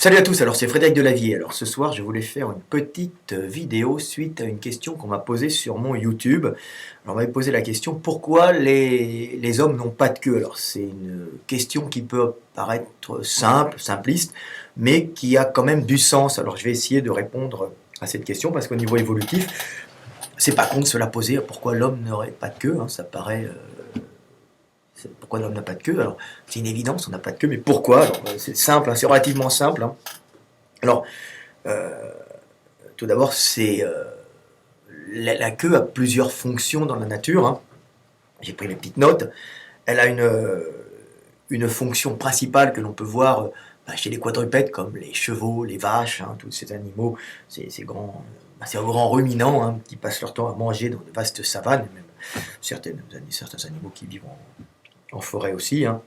Salut à tous, alors c'est Frédéric Delavier. Alors ce soir je voulais faire une petite vidéo suite à une question qu'on m'a posée sur mon YouTube. Alors on m'avait posé la question pourquoi les hommes n'ont pas de queue. Alors c'est une question qui peut paraître simple, simpliste, mais qui a quand même du sens. Alors je vais essayer de répondre à cette question parce qu'au niveau évolutif, c'est pas con de se la poser. Pourquoi l'homme n'aurait pas de queue, hein, ça paraît... pourquoi l'homme n'a pas de queue? Alors, c'est une évidence, on n'a pas de queue, mais pourquoi? Alors, c'est simple, hein, c'est relativement simple, hein. Alors, euh, tout d'abord, la queue a plusieurs fonctions dans la nature, hein. J'ai pris mes petites notes. Elle a une fonction principale que l'on peut voir chez les quadrupèdes, comme les chevaux, les vaches, hein, tous ces animaux, ces grands ruminants, hein, qui passent leur temps à manger dans de vastes savanes, même certains animaux qui vivent en forêt aussi, hein.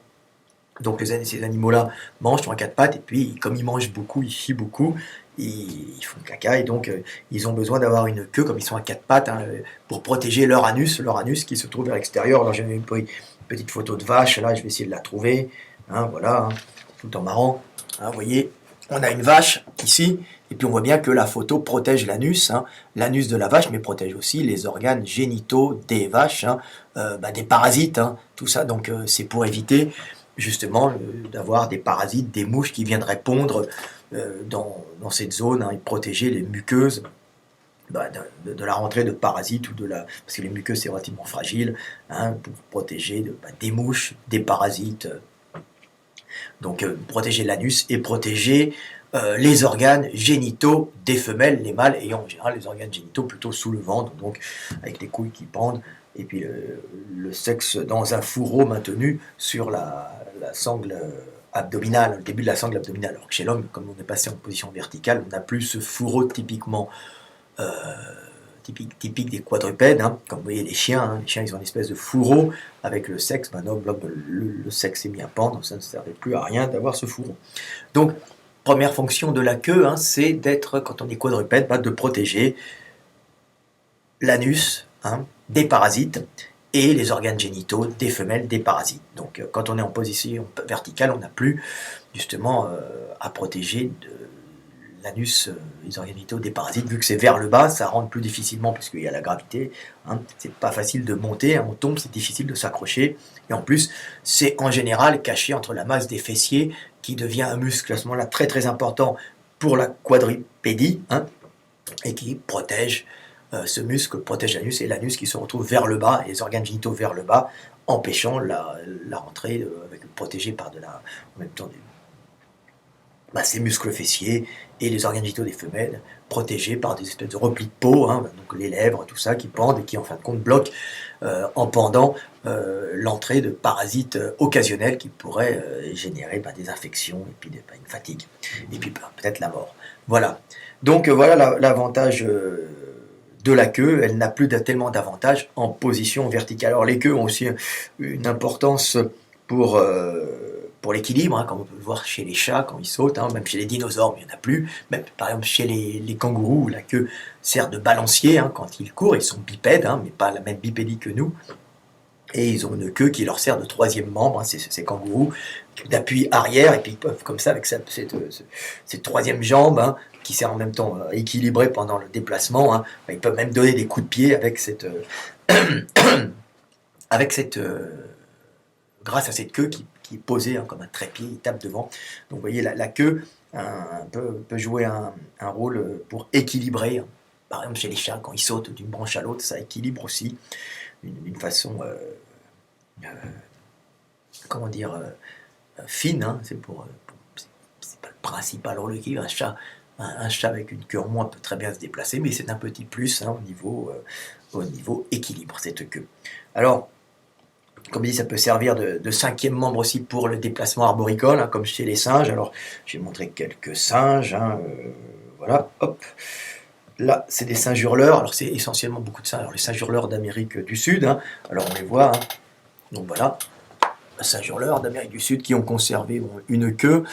Donc ces animaux-là mangent sur un quatre pattes, et puis comme ils mangent beaucoup, ils chient beaucoup, ils font caca, et donc ils ont besoin d'avoir une queue, comme ils sont à quatre pattes, hein, pour protéger leur anus qui se trouve à l'extérieur. Alors j'ai pris une petite photo de vache, là je vais essayer de la trouver, hein, voilà, hein, tout en marrant, hein, vous voyez, on a une vache ici, et puis on voit bien que la photo protège l'anus, hein, l'anus de la vache, mais protège aussi les organes génitaux des vaches, hein, des parasites, hein, tout ça, donc c'est pour éviter justement d'avoir des parasites, des mouches qui viendraient pondre dans cette zone, hein, et protéger les muqueuses de la rentrée de parasites, parce que les muqueuses c'est relativement fragile, hein, pour protéger des mouches, des parasites. Donc protéger l'anus et protéger les organes génitaux des femelles, les mâles ayant en général les organes génitaux plutôt sous le ventre, donc avec les couilles qui pendent, et puis le sexe dans un fourreau maintenu sur la sangle abdominale, le début de la sangle abdominale. Alors que chez l'homme, comme on est passé en position verticale, on n'a plus ce fourreau typiquement typique des quadrupèdes, hein. Comme vous voyez les chiens, hein, ils ont une espèce de fourreau avec le sexe. Maintenant, le sexe est mis à pendre, ça ne servait plus à rien d'avoir ce fourreau. Donc, première fonction de la queue, hein, c'est d'être, quand on est quadrupède, de protéger l'anus, hein, des parasites, et les organes génitaux des femelles des parasites. Donc quand on est en position verticale, on n'a plus justement à protéger de l'anus, les organes génitaux des parasites, vu que c'est vers le bas, ça rentre plus difficilement puisqu'il y a la gravité, hein, c'est pas facile de monter, hein, on tombe, c'est difficile de s'accrocher, et en plus c'est en général caché entre la masse des fessiers qui devient un muscle à ce moment-là très très important pour la quadripédie, hein, et qui protège ce muscle protège l'anus, et l'anus qui se retrouve vers le bas, et les organes génitaux vers le bas, empêchant la rentrée, protégée par en même temps ces muscles fessiers, et les organes génitaux des femelles, protégés par des espèces de replis de peau, hein, donc les lèvres, tout ça, qui pendent, et qui en fin de compte bloquent, en pendant, l'entrée de parasites occasionnels qui pourraient générer des infections, et puis une fatigue, et puis peut-être la mort. Voilà. Donc voilà l'avantage de la queue, elle n'a plus tellement d'avantages en position verticale. Alors les queues ont aussi une importance pour l'équilibre, hein, comme on peut le voir chez les chats quand ils sautent, hein, même chez les dinosaures, mais il n'y en a plus. Même par exemple chez les kangourous, où la queue sert de balancier, hein, quand ils courent, ils sont bipèdes, hein, mais pas la même bipédie que nous. Et ils ont une queue qui leur sert de troisième membre, hein, ces kangourous, d'appui arrière, et puis ils peuvent comme ça, avec cette troisième jambe, hein, qui sert en même temps à équilibrer pendant le déplacement, hein, ils peuvent même donner des coups de pied avec grâce à cette queue qui est posée, hein, comme un trépied, ils tapent devant. Donc vous voyez, la queue peut jouer un rôle pour équilibrer, hein. Par exemple chez les chats, quand ils sautent d'une branche à l'autre, ça équilibre aussi d'une façon comment dire fine, hein. C'est pas le principal rôle d'équilibre. Un chat avec une queue en moins peut très bien se déplacer, mais c'est un petit plus, hein, au niveau équilibre, cette queue. Alors, comme dit, ça peut servir de cinquième membre aussi pour le déplacement arboricole, hein, comme chez les singes. Alors, je vais montrer quelques singes, hein, voilà, hop. Là, c'est des singes hurleurs. Alors, c'est essentiellement beaucoup de singes. Alors, les singes hurleurs d'Amérique du Sud, hein. Alors, on les voit, hein. Donc, voilà. singes hurleurs d'Amérique du Sud qui ont conservé une queue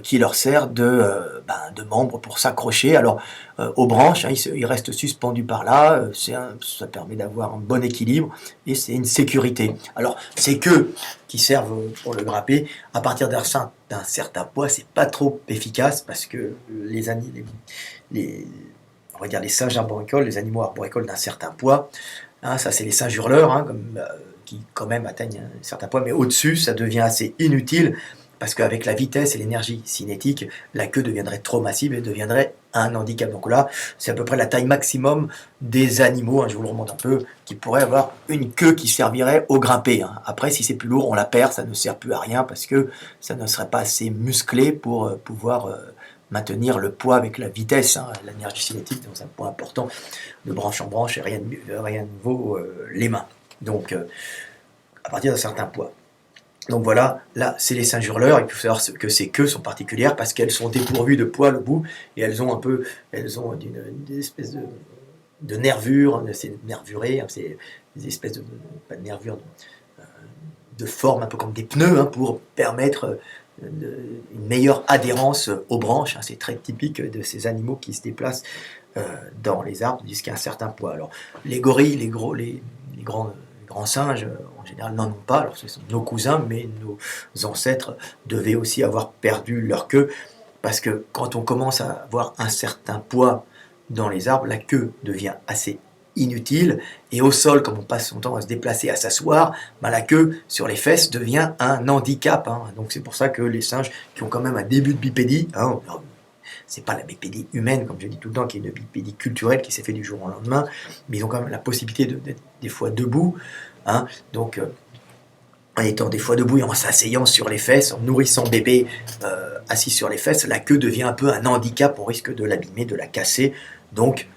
qui leur sert de membre pour s'accrocher. Alors aux branches, hein, ils restent suspendus par là, ça permet d'avoir un bon équilibre et c'est une sécurité. Alors ces queues qui servent pour le grapper, à partir d'un certain poids, c'est pas trop efficace parce que on va dire les singes arboricoles, les animaux arboricoles d'un certain poids, hein, ça c'est les singes hurleurs, hein, qui quand même atteignent un certain poids, mais au-dessus ça devient assez inutile parce qu'avec la vitesse et l'énergie cinétique, la queue deviendrait trop massive et deviendrait un handicap. Donc là, c'est à peu près la taille maximum des animaux, hein, je vous le remonte un peu, qui pourraient avoir une queue qui servirait au grimper. Hein. Après, si c'est plus lourd, on la perd, ça ne sert plus à rien parce que ça ne serait pas assez musclé pour pouvoir maintenir le poids avec la vitesse. Hein. L'énergie cinétique, c'est un point important de branche en branche et rien ne vaut les mains. Donc, à partir d'un certain poids. Donc voilà, là c'est les singes hurleurs, il faut savoir que ces queues sont particulières parce qu'elles sont dépourvues de poils au bout et elles ont une espèce de nervures, c'est nervuré, hein, c'est des espèces pas de nervures, de forme un peu comme des pneus, hein, pour permettre une meilleure adhérence aux branches, hein, c'est très typique de ces animaux qui se déplacent dans les arbres jusqu'à un certain poids. Alors les gorilles, les grands singes, en général, n'en ont pas. Alors, ce sont nos cousins, mais nos ancêtres devaient aussi avoir perdu leur queue, parce que quand on commence à avoir un certain poids dans les arbres, la queue devient assez inutile, et au sol, comme on passe son temps à se déplacer, à s'asseoir, la queue sur les fesses devient un handicap. Hein. Donc c'est pour ça que les singes qui ont quand même un début de bipédie, hein, c'est pas la bipédie humaine, comme je dis tout le temps, qui est une bipédie culturelle qui s'est fait du jour au lendemain, mais ils ont quand même la possibilité d'être des fois debout, hein, donc en étant des fois debout et en s'asseyant sur les fesses, en nourrissant bébé assis sur les fesses, la queue devient un peu un handicap, on risque de l'abîmer, de la casser, donc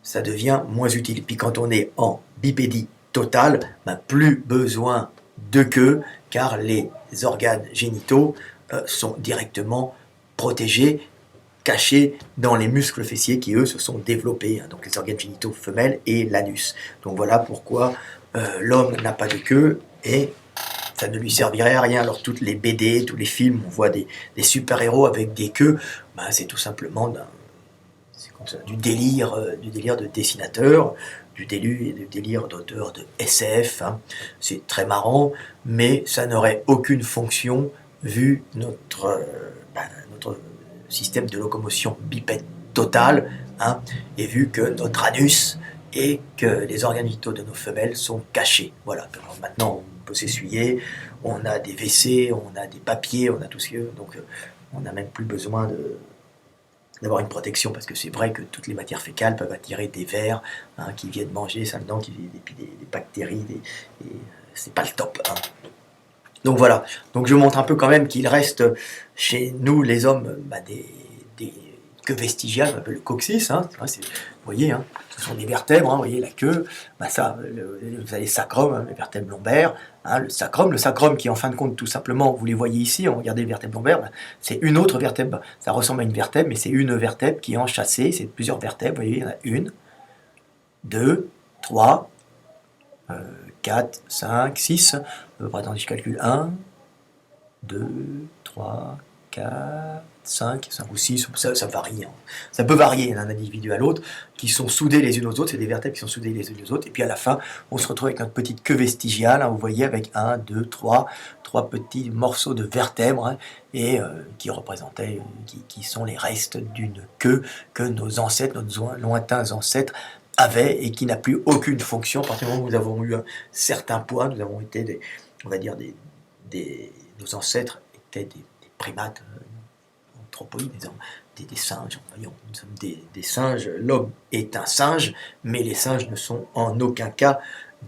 ça devient moins utile. Puis quand on est en bipédie totale, plus besoin de queue, car les organes génitaux sont directement protégés, cachés dans les muscles fessiers qui, eux, se sont développés, hein, donc les organes génitaux femelles et l'anus. Donc voilà pourquoi l'homme n'a pas de queue et ça ne lui servirait à rien. Alors toutes les BD, tous les films, on voit des super-héros avec des queues, c'est tout simplement du délire de dessinateur, du délire d'auteur de SF. Hein. C'est très marrant, mais ça n'aurait aucune fonction vu notre système de locomotion bipède total, hein, et vu que notre anus et que les organes vitaux de nos femelles sont cachés. Voilà. Alors maintenant, on peut s'essuyer, on a des WC, on a des papiers, on a tout ce que... Donc, on n'a même plus besoin d'avoir une protection, parce que c'est vrai que toutes les matières fécales peuvent attirer des vers, hein, qui viennent manger ça dedans, des bactéries, c'est pas le top. Hein. Donc voilà, donc je montre un peu quand même qu'il reste chez nous les hommes des queues vestigiales, on appelle le coccyx, hein, vous voyez, hein, ce sont des vertèbres, hein, vous voyez la queue, vous avez le sacrum, hein, les vertèbres lombaires, hein, le sacrum qui en fin de compte tout simplement, vous les voyez ici, regardez les vertèbres lombaires, c'est une autre vertèbre, ça ressemble à une vertèbre, mais c'est une vertèbre qui est enchâssée, c'est plusieurs vertèbres, vous voyez, il y en a une, 2, 3, 4, 5, 6, attendez, je calcule 1, 2, 3, 4, 5 ou 6, ça varie. Hein. Ça peut varier d'un individu à l'autre, qui sont soudés les unes aux autres, c'est des vertèbres qui sont soudées les unes aux autres, et puis à la fin, on se retrouve avec notre petite queue vestigiale, hein, vous voyez, avec 1, 2, 3 petits morceaux de vertèbres, hein, et qui représentaient, qui sont les restes d'une queue que nos ancêtres, nos lointains ancêtres, avaient et qui n'a plus aucune fonction. À partir du moment où nous avons eu un certain poids, nous avons été nos ancêtres étaient des primates anthropoïdes, des singes. Nous sommes des singes. L'homme est un singe, mais les singes ne sont en aucun cas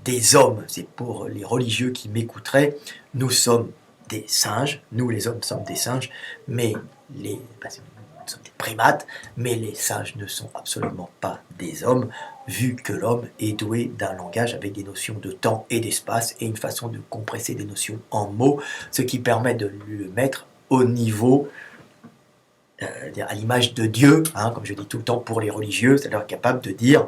des hommes. C'est pour les religieux qui m'écouteraient. Nous sommes des singes. Nous, les hommes, sommes des singes, mais nous sommes des primates, mais les singes ne sont absolument pas des hommes, vu que l'homme est doué d'un langage avec des notions de temps et d'espace et une façon de compresser des notions en mots, ce qui permet de le mettre au niveau, à l'image de Dieu, hein, comme je dis tout le temps pour les religieux, c'est-à-dire capable de dire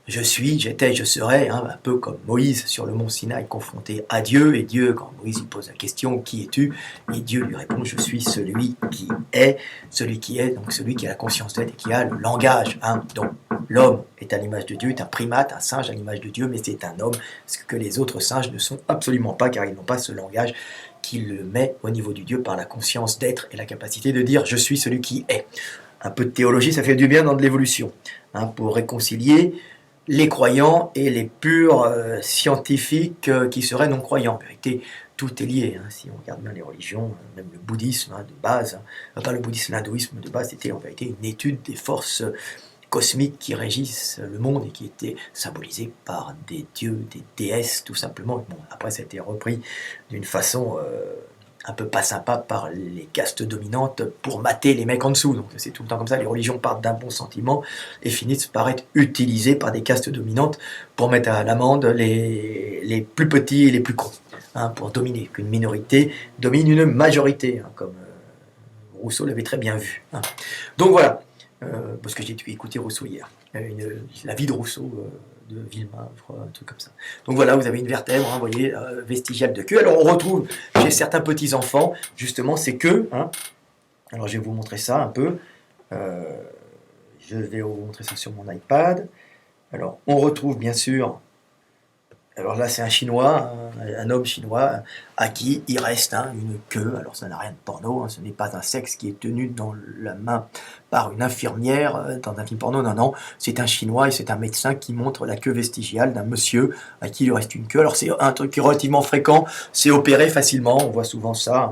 je suis, j'étais, je serai, hein, un peu comme Moïse sur le mont Sinaï confronté à Dieu, et Dieu, quand Moïse lui pose la question, qui es-tu? Et Dieu lui répond, je suis celui qui est, donc celui qui a la conscience d'être et qui a le langage. Hein. Donc l'homme est à l'image de Dieu, est un primate, un singe à l'image de Dieu, mais c'est un homme, ce que les autres singes ne sont absolument pas, car ils n'ont pas ce langage qui le met au niveau du Dieu par la conscience d'être et la capacité de dire, je suis celui qui est. Un peu de théologie, ça fait du bien dans de l'évolution, hein, pour réconcilier les croyants et les purs scientifiques qui seraient non-croyants. En vérité, tout est lié. Hein, si on regarde bien les religions, même le bouddhisme de base, pas le bouddhisme, l'hindouisme de base, c'était en vérité une étude des forces cosmiques qui régissent le monde et qui étaient symbolisées par des dieux, des déesses, tout simplement. Bon, après, ça a été repris d'une façon un peu pas sympa par les castes dominantes pour mater les mecs en dessous. Donc c'est tout le temps comme ça, les religions partent d'un bon sentiment et finissent par être utilisées par des castes dominantes pour mettre à l'amende les plus petits et les plus cons, hein, pour dominer, qu'une minorité domine une majorité, hein, comme Rousseau l'avait très bien vu. Hein. Donc voilà, parce que j'ai écouté Rousseau hier, la vie de Rousseau, de Villemavre, un truc comme ça. Donc voilà, vous avez une vertèbre, hein, vous voyez, vestigiale de queue. Alors on retrouve chez certains petits-enfants, justement, ces queues. Hein. Alors je vais vous montrer ça un peu. Je vais vous montrer ça sur mon iPad. Alors on retrouve bien sûr... Alors là, c'est un Chinois, un homme chinois, à qui il reste une queue. Alors ça n'a rien de porno, hein, ce n'est pas un sexe qui est tenu dans la main par une infirmière dans un film porno, non, non. C'est un Chinois et c'est un médecin qui montre la queue vestigiale d'un monsieur à qui il lui reste une queue. Alors c'est un truc qui est relativement fréquent, c'est opéré facilement, on voit souvent ça.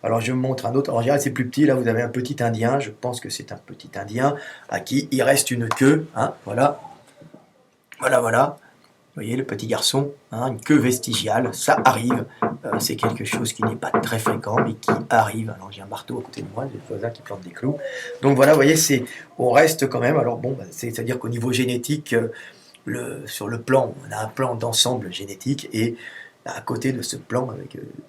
Alors je vous montre un autre, en général c'est plus petit, là vous avez un petit Indien, je pense que c'est un petit Indien, à qui il reste une queue, hein, voilà. Voilà, voilà. Vous voyez, le petit garçon, hein, une queue vestigiale, ça arrive. C'est quelque chose qui n'est pas très fréquent, mais qui arrive. Alors j'ai un marteau à côté de moi, j'ai le voisin qui plante des clous. Donc voilà, vous voyez, on reste quand même. Alors bon, c'est-à-dire qu'au niveau génétique, sur le plan, on a un plan d'ensemble génétique, et à côté de ce plan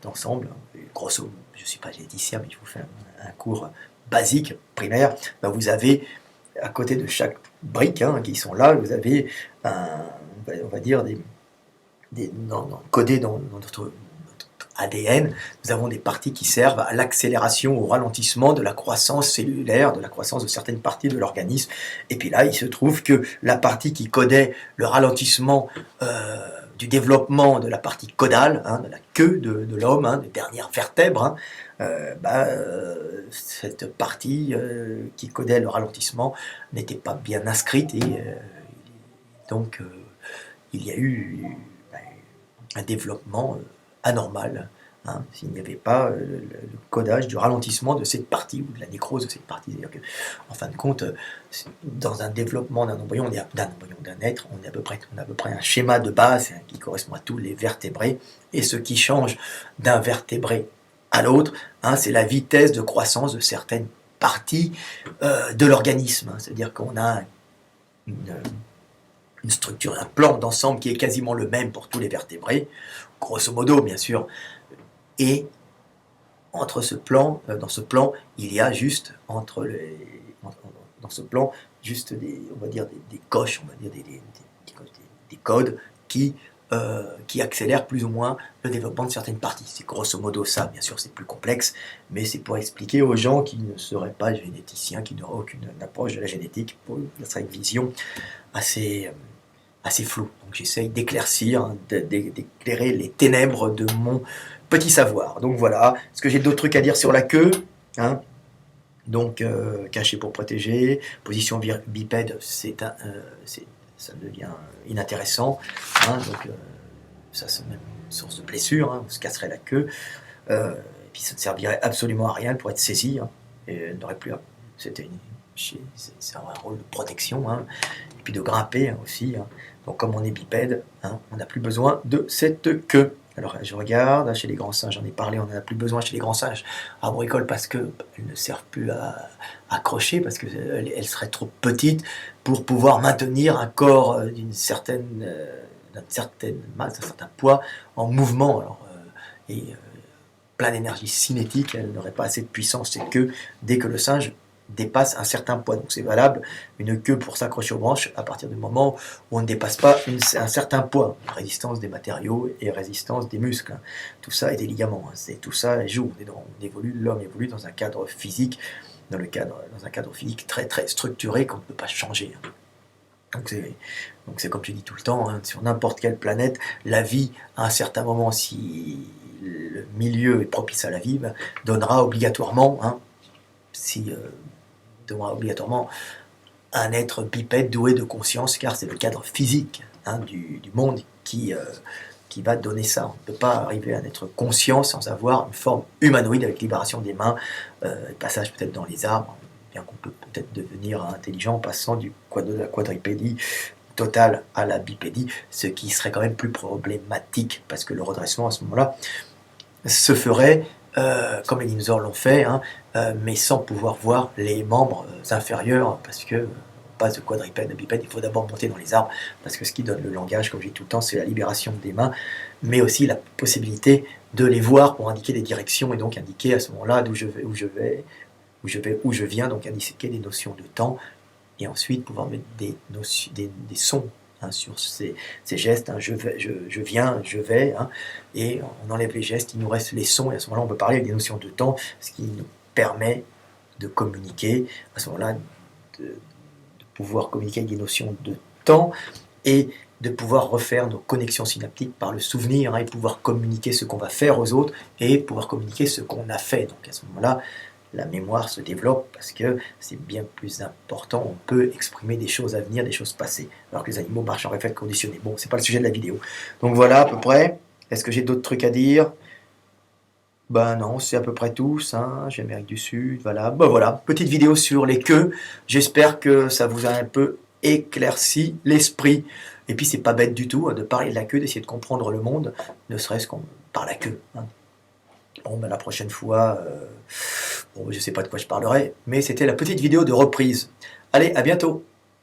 d'ensemble, grosso, je ne suis pas généticien, mais je vous fais un cours basique, primaire, ben vous avez, à côté de chaque brique qui sont là, vous avez on va dire, codés dans notre ADN, nous avons des parties qui servent à l'accélération, au ralentissement de la croissance cellulaire, de la croissance de certaines parties de l'organisme. Et puis là, il se trouve que la partie qui codait le ralentissement du développement de la partie caudale, de la queue de l'homme, des dernières vertèbres, cette partie qui codait le ralentissement n'était pas bien inscrite, et donc il y a eu un développement anormal, s'il n'y avait pas le codage du ralentissement de cette partie, ou de la nécrose de cette partie. C'est-à-dire que, en fin de compte, dans un développement d'un embryon, d'un être, on a à peu près un schéma de base qui correspond à tous les vertébrés, et ce qui change d'un vertébré à l'autre, c'est la vitesse de croissance de certaines parties de l'organisme. C'est-à-dire qu'on a une structure, un plan d'ensemble qui est quasiment le même pour tous les vertébrés, grosso modo bien sûr, et entre ce plan, dans ce plan, il y a juste dans ce plan juste on va dire des coches, on va dire des codes qui accélèrent plus ou moins le développement de certaines parties. C'est grosso modo ça, bien sûr c'est plus complexe, mais c'est pour expliquer aux gens qui ne seraient pas généticiens, qui n'auraient aucune approche de la génétique, ça serait une vision assez flou. Donc j'essaye d'éclaircir, d'éclairer les ténèbres de mon petit savoir. Donc voilà. Est-ce que j'ai d'autres trucs à dire sur la queue, Donc caché pour protéger, position bipède, ça devient inintéressant. Donc ça c'est même une source de blessure. On se casserait la queue. Et puis ça ne servirait absolument à rien pour être saisi. Et n'aurait plus. C'est un rôle de protection. Et puis de grimper aussi. Donc comme on est bipède, on n'a plus besoin de cette queue. Alors je regarde, chez les grands singes, j'en ai parlé, on n'en a plus besoin chez les grands singes arboricoles parce qu'elles ne servent plus à accrocher, parce qu'elles seraient trop petites pour pouvoir maintenir un corps d'une certaine masse, d'un certain poids en mouvement. Alors, plein d'énergie cinétique, elle n'aurait pas assez de puissance, c'est que dès que le singe dépasse un certain poids. Donc c'est valable une queue pour s'accrocher aux branches à partir du moment où on ne dépasse pas un certain poids. Résistance des matériaux et résistance des muscles. Hein. Tout ça et des ligaments. Hein. Tout ça joue. L'homme évolue dans un cadre physique, dans un cadre physique très très structuré qu'on ne peut pas changer. Hein. Donc c'est comme tu dis tout le temps, hein, sur n'importe quelle planète, la vie, à un certain moment, si le milieu est propice à la vie, donnera obligatoirement, hein, donnera obligatoirement un être bipède doué de conscience, car c'est le cadre physique hein, du monde qui va donner ça. On ne peut pas arriver à un être conscient sans avoir une forme humanoïde avec libération des mains, passage peut-être dans les arbres, bien qu'on peut peut-être devenir intelligent en passant de la quadripédie totale à la bipédie, ce qui serait quand même plus problématique, parce que le redressement à ce moment-là se ferait comme les dinosaures l'ont fait, hein, mais sans pouvoir voir les membres inférieurs, parce que on passe de quadripède à bipède, il faut d'abord monter dans les arbres, parce que ce qui donne le langage, comme je dis tout le temps, c'est la libération des mains, mais aussi la possibilité de les voir pour indiquer des directions, et donc indiquer à ce moment-là d'où je vais, où je viens, donc indiquer des notions de temps, et ensuite pouvoir mettre des sons hein, sur ces gestes, hein, je viens, je vais, hein, et on enlève les gestes, il nous reste les sons, et à ce moment-là on peut parler avec des notions de temps, ce qui nous permet de communiquer, à ce moment-là de pouvoir communiquer avec des notions de temps, et de pouvoir refaire nos connexions synaptiques par le souvenir, hein, et pouvoir communiquer ce qu'on va faire aux autres, et pouvoir communiquer ce qu'on a fait. Donc à ce moment-là, la mémoire se développe parce que c'est bien plus important, on peut exprimer des choses à venir, des choses passées, alors que les animaux marchent en réflexe conditionné. Bon, c'est pas le sujet de la vidéo. Donc voilà à peu près. Est-ce que j'ai d'autres trucs à dire? Ben non, c'est à peu près tout, hein. J'ai Amérique du Sud, voilà. Ben voilà, petite vidéo sur les queues. J'espère que ça vous a un peu éclairci l'esprit. Et puis c'est pas bête du tout hein, de parler de la queue, d'essayer de comprendre le monde, ne serait-ce qu'on par la queue. Hein. Bon, ben la prochaine fois, bon, je sais pas de quoi je parlerai, mais c'était la petite vidéo de reprise. Allez, à bientôt!